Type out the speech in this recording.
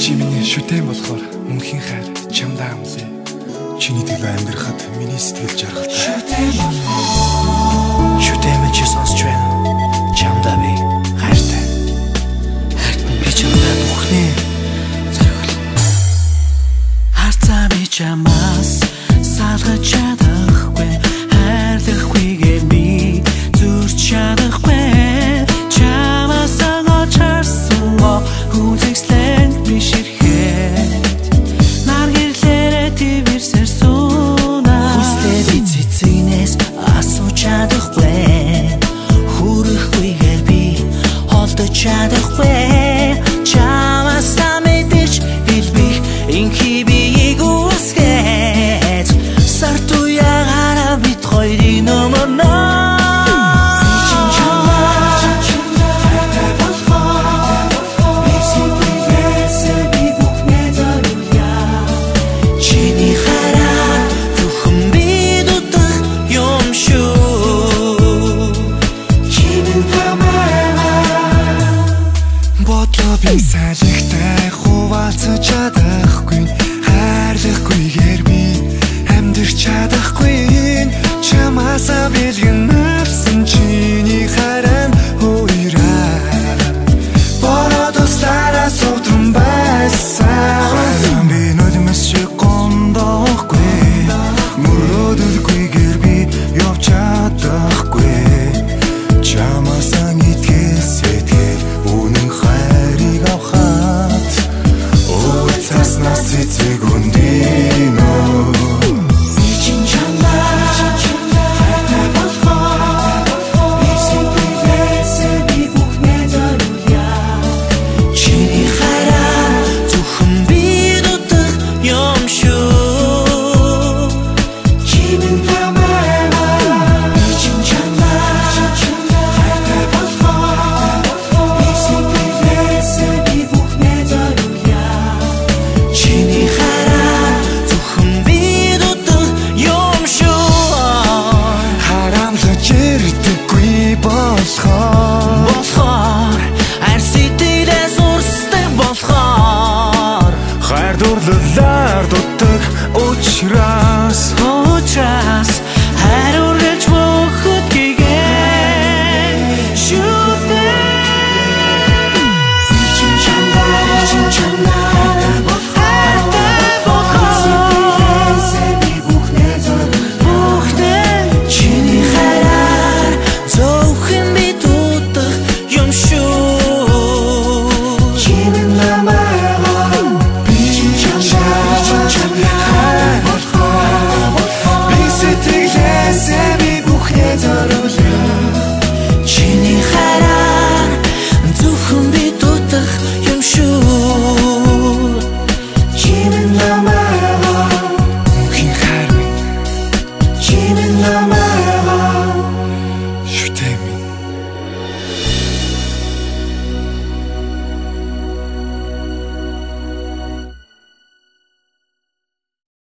Чимийн шүтэн болохоор мөнхийн хайр чамдаа амлаа. Чиний төлөө амьдрахад миний сэтгэл жаргалтай. Шүтэн чи сонсч байна. Чамдаа би хайртай. Хайртай би чамдаа бүхнээ зориулна. Харцаа би чамаас салгаж чадахгүй. Хайрлахгүйгээр би зүрч чадахгүй. Чамаас агаарсан гоо хүзэгслэн би ширхээд нар гэрлээрээ твэрсэр сууна. Хүслээ би цэцэгнээс асууж чадахгүй. Хүрэхгүйгээр би холдож чадахгүй. Чамаас мэдэж хэлбэх инхи биеийг үсгээд сартуягараа бит хоёрын өмнө. Би салхитай хуваалцаж чадах